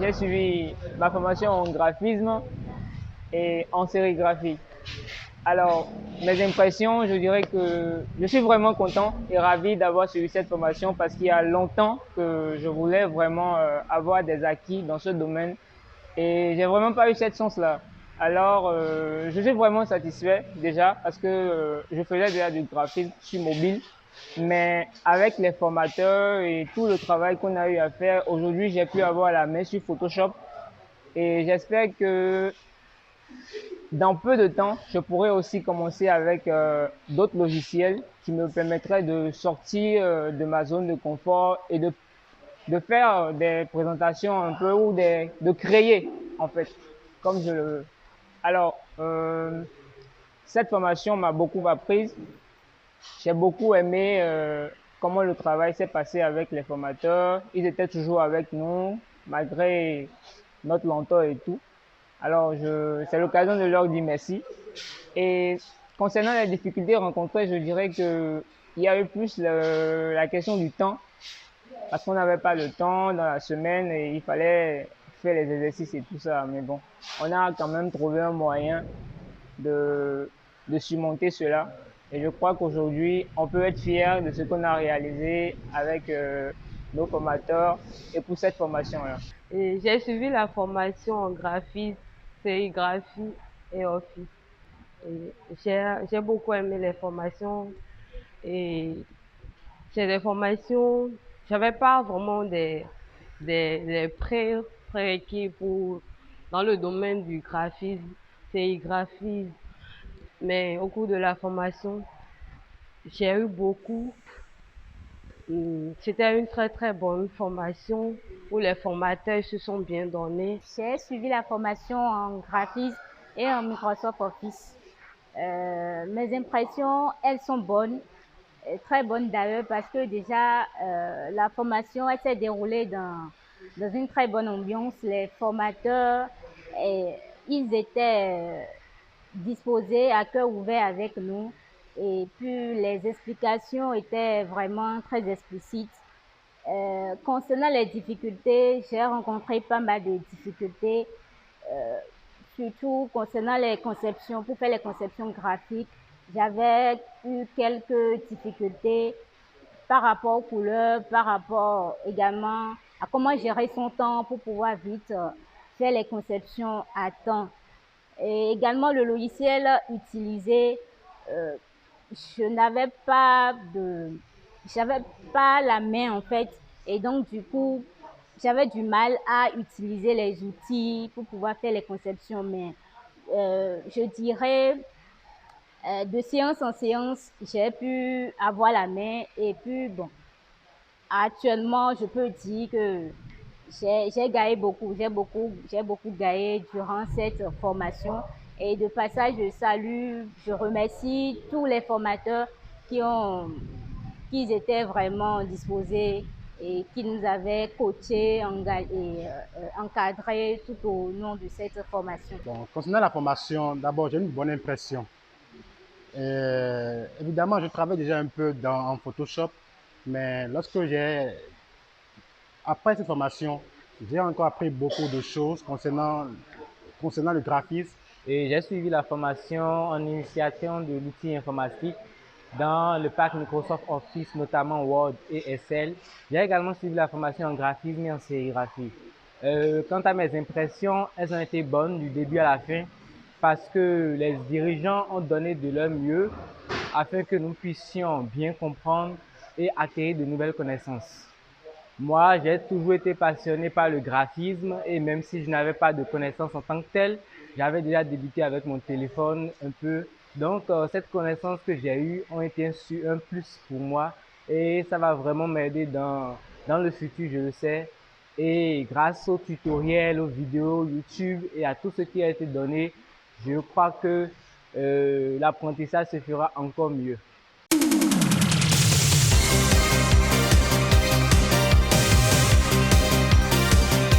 j'ai suivi ma formation en graphisme et en sérigraphie. Alors, mes impressions, je dirais que je suis vraiment content et ravi d'avoir suivi cette formation parce qu'il y a longtemps que je voulais vraiment avoir des acquis dans ce domaine et j'ai vraiment pas eu cette chance-là. Alors, je suis vraiment satisfait déjà parce que je faisais déjà du graphisme sur mobile, mais avec les formateurs et tout le travail qu'on a eu à faire, aujourd'hui, j'ai pu avoir la main sur Photoshop et j'espère que dans peu de temps, je pourrais aussi commencer avec d'autres logiciels qui me permettraient de sortir de ma zone de confort et de faire des présentations un peu ou de créer en fait, comme je le veux. Alors, cette formation m'a beaucoup appris. J'ai beaucoup aimé comment le travail s'est passé avec les formateurs. Ils étaient toujours avec nous, malgré notre lenteur et tout. Alors, c'est l'occasion de leur dire merci. Et concernant les difficultés rencontrées, je dirais que il y a eu plus la question du temps, parce qu'on n'avait pas le temps dans la semaine et il fallait faire les exercices et tout ça. Mais bon, on a quand même trouvé un moyen de, de surmonter cela. Et je crois qu'aujourd'hui, on peut être fier de ce qu'on a réalisé avec nos formateurs et pour cette formation-là. Et j'ai suivi la formation en graphisme, sérigraphie et office. Et j'ai beaucoup aimé les formations et c'est des formations, j'avais pas vraiment des prérequis dans le domaine du graphisme, sérigraphie, mais au cours de la formation, j'ai eu beaucoup. C'était une très bonne formation où les formateurs se sont bien donnés. J'ai suivi la formation en graphisme et en Microsoft Office. Mes impressions, elles sont bonnes, très bonnes d'ailleurs, parce que déjà, la formation, elle s'est déroulée dans une très bonne ambiance. Les formateurs, et, ils étaient disposés à cœur ouvert avec nous. Et puis, les explications étaient vraiment très explicites. Concernant les difficultés, j'ai rencontré pas mal de difficultés, euh, surtout concernant les conceptions. Pour faire les conceptions graphiques, j'avais eu quelques difficultés par rapport aux couleurs, par rapport également à comment gérer son temps pour pouvoir vite faire les conceptions à temps. Et également le logiciel utilisé, euh, je n'avais pas de, j'avais pas la main en fait, et donc du coup, j'avais du mal à utiliser les outils pour pouvoir faire les conceptions. Mais je dirais, de séance en séance, j'ai pu avoir la main et puis bon, actuellement, je peux dire que j'ai gagné beaucoup, j'ai beaucoup gagné durant cette formation. Et de passage, je salue, je remercie tous les formateurs qui étaient vraiment disposés et qui nous avaient coachés et encadrés tout au long de cette formation. Bon, concernant la formation, d'abord, j'ai une bonne impression. Évidemment, je travaille déjà un peu en Photoshop, mais après cette formation, j'ai encore appris beaucoup de choses concernant le graphisme. Et j'ai suivi la formation en initiation de l'outil informatique dans le pack Microsoft Office, notamment Word et Excel. J'ai également suivi la formation en graphisme et en sérigraphie. Quant à mes impressions, elles ont été bonnes du début à la fin parce que les dirigeants ont donné de leur mieux afin que nous puissions bien comprendre et acquérir de nouvelles connaissances. Moi, j'ai toujours été passionné par le graphisme et même si je n'avais pas de connaissances en tant que telle, j'avais déjà débuté avec mon téléphone un peu. Donc, cette connaissance que j'ai eue ont été un plus pour moi et ça va vraiment m'aider dans le futur, je le sais. Et grâce aux tutoriels, aux vidéos YouTube et à tout ce qui a été donné, je crois que l'apprentissage se fera encore mieux.